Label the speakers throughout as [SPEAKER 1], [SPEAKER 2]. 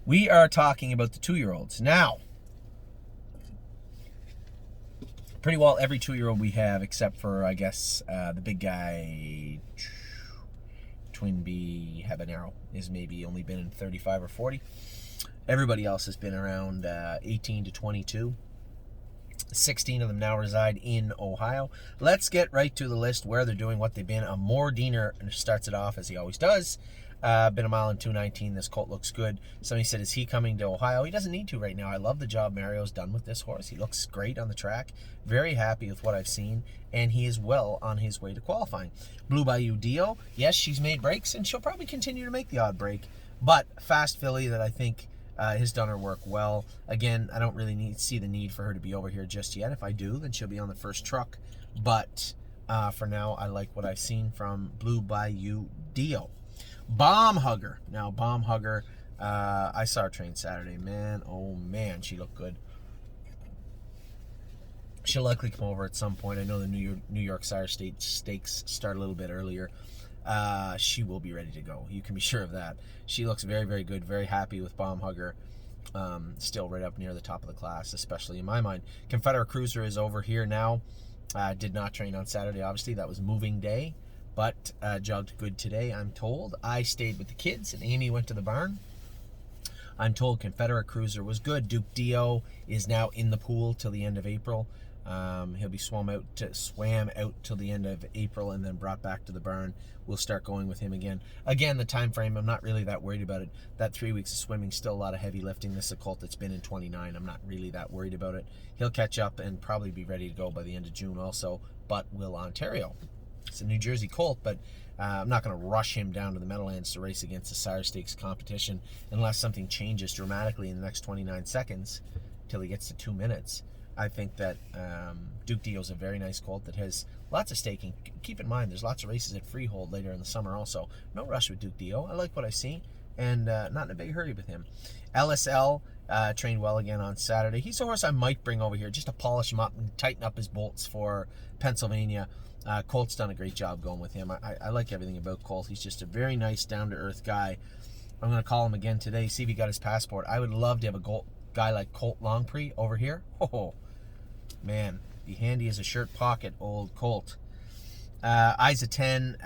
[SPEAKER 1] We are talking about the 2-year-olds. Now, pretty well every 2-year-old we have, except for, I guess, the big guy, Twin B Habanero, is maybe only been in 35 or 40. Everybody else has been around 18 to 22. 16 of them now reside in Ohio. Let's get right to the list where they're doing, what they've been. Amor Diener starts it off as he always does. Been a mile in 2:19. This colt looks good. Somebody said, is he coming to Ohio? He doesn't need to right now. I love the job Mario's done with this horse. He looks great on the track. Very happy with what I've seen, and he is well on his way to qualifying. Blue Bayou Dio, yes, she's made breaks, and she'll probably continue to make the odd break, but fast filly that I think has done her work well. Again, I don't really see the need for her to be over here just yet. If I do, then she'll be on the first truck, but for now, I like what I've seen from Blue Bayou Dio. Bomb Hugger. Now, Bomb Hugger, I saw her train Saturday. Man, oh man, she looked good. She'll likely come over at some point. I know the New York Sire State Stakes start a little bit earlier. She will be ready to go. You can be sure of that. She looks very, very good. Very happy with Bomb Hugger. Still right up near the top of the class, especially in my mind. Confederate Cruiser is over here now. Did not train on Saturday, obviously. That was moving day. But jogged good today, I'm told. I stayed with the kids, and Amy went to the barn. I'm told Confederate Cruiser was good. Duke Dio is now in the pool till the end of April. He'll be swam out till the end of April and then brought back to the barn. We'll start going with him again. Again, the time frame, I'm not really that worried about it. That 3 weeks of swimming, still a lot of heavy lifting. This is a colt that's been in 29. I'm not really that worried about it. He'll catch up and probably be ready to go by the end of June also, but will Ontario. It's a New Jersey colt, but I'm not going to rush him down to the Meadowlands to race against the Sire Stakes competition unless something changes dramatically in the next 29 seconds till he gets to 2 minutes. I think that Duke Dio is a very nice colt that has lots of staking. Keep in mind, there's lots of races at Freehold later in the summer also. No rush with Duke Dio. I like what I see, and not in a big hurry with him. LSL trained well again on Saturday. He's a horse I might bring over here just to polish him up and tighten up his bolts for Pennsylvania. Colt's done a great job going with him. I like everything about Colt. He's just a very nice, down-to-earth guy. I'm going to call him again today, see if he got his passport. I would love to have a guy like Colt Longprix over here. Oh, man. Be handy as a shirt pocket, old Colt. Isa 10,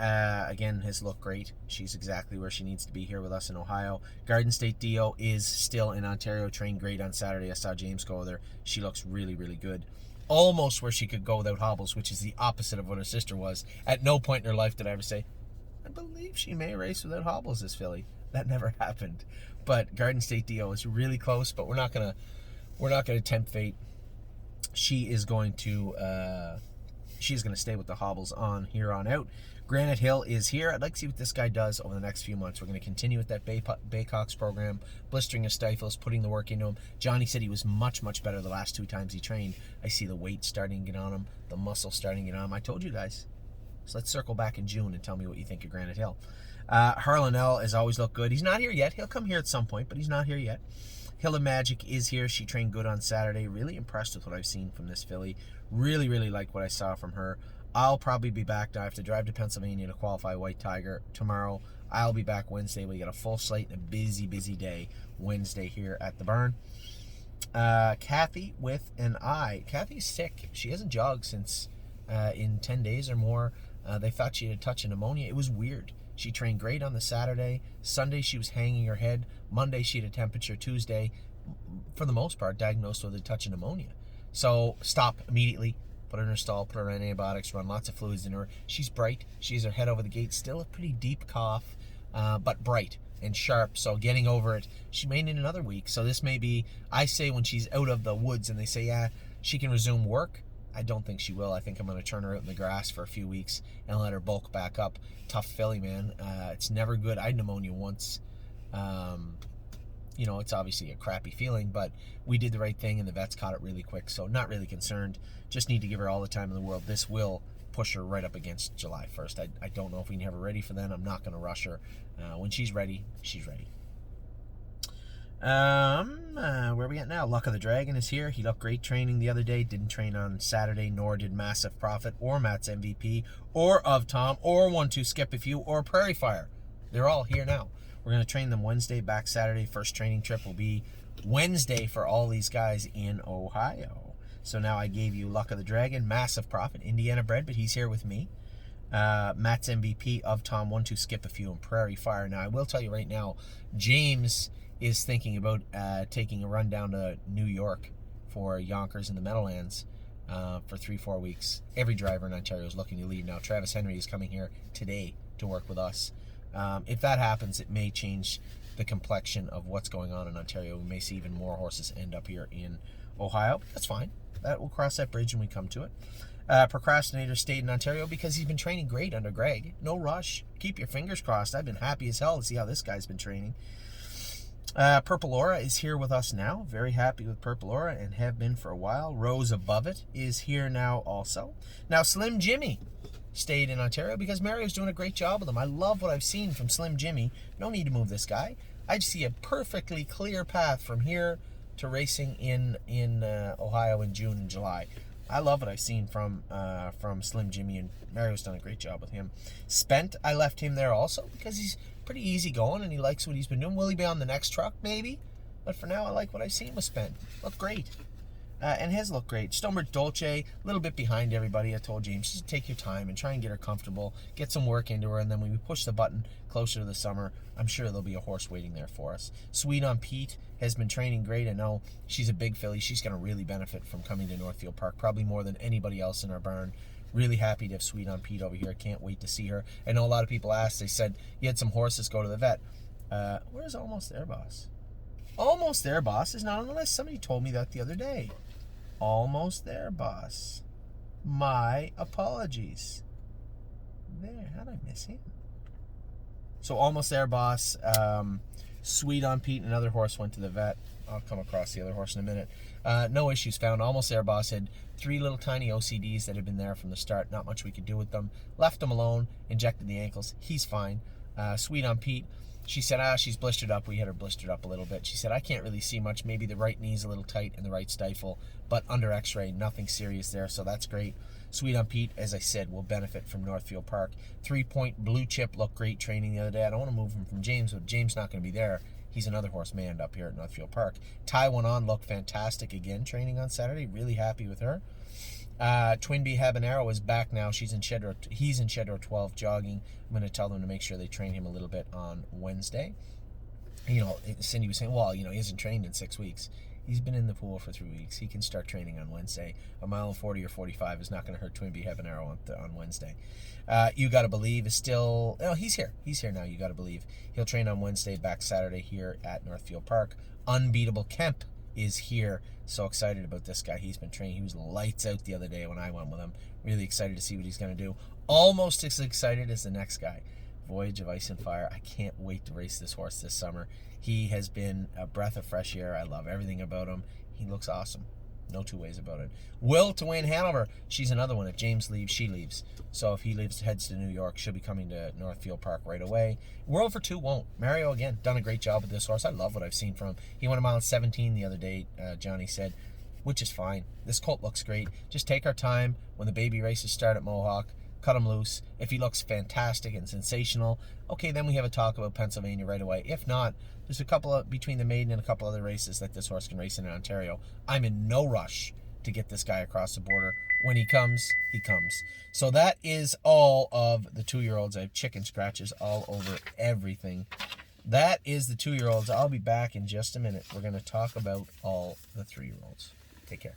[SPEAKER 1] again, has looked great. She's exactly where she needs to be here with us in Ohio. Garden State Dio is still in Ontario, trained great on Saturday. I saw James go there. She looks really, really good. Almost where she could go without hobbles, which is the opposite of what her sister was. At no point in her life did I ever say, I believe she may race without hobbles, this filly. That never happened. But Garden State Dio is really close, but we're not gonna tempt fate. She is going to stay with the hobbles on here on out. Granite Hill is here. I'd like to see what this guy does over the next few months. We're going to continue with that Baycox program, blistering his stifles, putting the work into him. Johnny said he was much, much better the last 2 times he trained. I see the weight starting to get on him, the muscle starting to get on him. I told you guys. So let's circle back in June and tell me what you think of Granite Hill. Harlan L has always looked good. He's not here yet. He'll come here at some point, but he's not here yet. Hill of Magic is here. She trained good on Saturday. Really impressed with what I've seen from this filly. Really, really like what I saw from her. I'll probably be back. I have to drive to Pennsylvania to qualify White Tiger tomorrow. I'll be back Wednesday. We got a full slate and a busy, busy day Wednesday here at the barn. Kathy with an eye. Kathy's sick. She hasn't jogged since in 10 days or more. They thought she had a touch of pneumonia. It was weird. She trained great on the Saturday. Sunday, she was hanging her head. Monday, she had a temperature. Tuesday, for the most part, diagnosed with a touch of pneumonia. So stop immediately. Put her in her stall, put her on antibiotics, run lots of fluids in her. She's bright. She has her head over the gate. Still a pretty deep cough, but bright and sharp. So getting over it. She may need another week. So this may be, I say when she's out of the woods and they say, yeah, she can resume work. I don't think she will. I think I'm going to turn her out in the grass for a few weeks and let her bulk back up. Tough filly, man. It's never good. I had pneumonia once. It's obviously a crappy feeling, but we did the right thing and the vets caught it really quick, so not really concerned. Just need to give her all the time in the world. This will push her right up against July 1st. I don't know if we can have her ready for then. I'm not going to rush her. When she's ready, she's ready. Where are we at now? Luck of the Dragon is here. He looked great training the other day. Didn't train on Saturday, nor did Massive Profit or Matt's MVP or Of Tom or 1-2 Skip a Few or Prairie Fire. They're all here now. We're going to train them Wednesday, back Saturday. First training trip will be Wednesday for all these guys in Ohio. So now I gave you Luck of the Dragon, massive profit, Indiana bred, but he's here with me. Matt's MVP of Tom 1, 2, Skip a Few, and Prairie Fire. Now, I will tell you right now, James is thinking about taking a run down to New York for Yonkers in the Meadowlands for 3-4 weeks. Every driver in Ontario is looking to leave now. Travis Henry is coming here today to work with us. If that happens, it may change the complexion of what's going on in Ontario. We may see even more horses end up here in Ohio, but that's fine. We'll cross that bridge when we come to it. Procrastinator stayed in Ontario because he's been training great under Greg. No rush. Keep your fingers crossed. I've been happy as hell to see how this guy's been training. Purple Aura is here with us now. Very happy with Purple Aura and have been for a while. Rose Above It is here now also. Now Slim Jimmy stayed in Ontario because Mario's doing a great job with him. I love what I've seen from Slim Jimmy. No need to move this guy. I just see a perfectly clear path from here to racing in Ohio in June and July. I love what I've seen from Slim Jimmy, and Mario's done a great job with him. Spent, I left him there also because he's pretty easy going and he likes what he's been doing. Will he be on the next truck? Maybe. But for now, I like what I've seen with Spent. Look great. And his look great. Stonebridge Dolce, a little bit behind everybody. I told James, just take your time and try and get her comfortable, get some work into her, and then when we push the button closer to the summer, I'm sure there'll be a horse waiting there for us. Sweet on Pete has been training great. I know she's a big filly. She's going to really benefit from coming to Northfield Park, probably more than anybody else in our barn. Really happy to have Sweet on Pete over here. I can't wait to see her. I know a lot of people asked, they said, you had some horses go to the vet. Where's Almost There, Boss? Almost There, Boss is not on the list. Somebody told me that the other day. Almost There, Boss. My apologies. There, how'd I miss him? So Almost There, Boss. Sweet on Pete, another horse went to the vet. I'll come across the other horse in a minute. No issues found. Almost There, Boss had 3 little tiny OCDs that had been there from the start. Not much we could do with them. Left them alone. Injected the ankles. He's fine. Sweet on Pete. She said, she's blistered up. We had her blistered up a little bit. She said, I can't really see much. Maybe the right knee's a little tight and the right stifle, but under x-ray, nothing serious there, so that's great. Sweet on Pete, as I said, will benefit from Northfield Park. 3-Point Blue Chip looked great training the other day. I don't want to move him from James, but James not going to be there. He's another horse manned up here at Northfield Park. Tai Went On looked fantastic again training on Saturday. Really happy with her. Twin Bee Habanero is back now. He's in Shed Row 12 jogging. I'm going to tell them to make sure they train him a little bit on Wednesday. You know, Cindy was saying, well, you know, he hasn't trained in 6 weeks. He's been in the pool for 3 weeks. He can start training on Wednesday. A mile and 40 or 45 is not going to hurt Twin Bee Habanero on Wednesday. You Gotta Believe is still... Oh, he's here. He's here now, You Gotta Believe. He'll train on Wednesday, back Saturday here at Northfield Park. Unbeatable Kemp is here. So excited about this guy. He's been training. He was lights out the other day when I went with him. Really excited to see what he's going to do. Almost as excited as the next guy. Voyage of Ice and Fire. I can't wait to race this horse this summer. He has been a breath of fresh air. I love everything about him. He looks awesome. No two ways about it. Will to Win Hanover. She's another one. If James leaves, she leaves. So if he leaves, heads to New York, she'll be coming to Northfield Park right away. World for Two won't. Mario, again, done a great job with this horse. I love what I've seen from him. He went a mile and 17 the other day, Johnny said, which is fine. This colt looks great. Just take our time. When the baby races start at Mohawk, cut him loose. If he looks fantastic and sensational, okay, then we have a talk about Pennsylvania right away. If not, there's a couple of, between the maiden and a couple other races that this horse can race in Ontario. I'm in no rush to get this guy across the border. When he comes, he comes. So that is all of the 2-year-olds. I have chicken scratches all over everything. That is the 2-year-olds. I'll be back in just a minute. We're going to talk about all the 3-year-olds. Take care.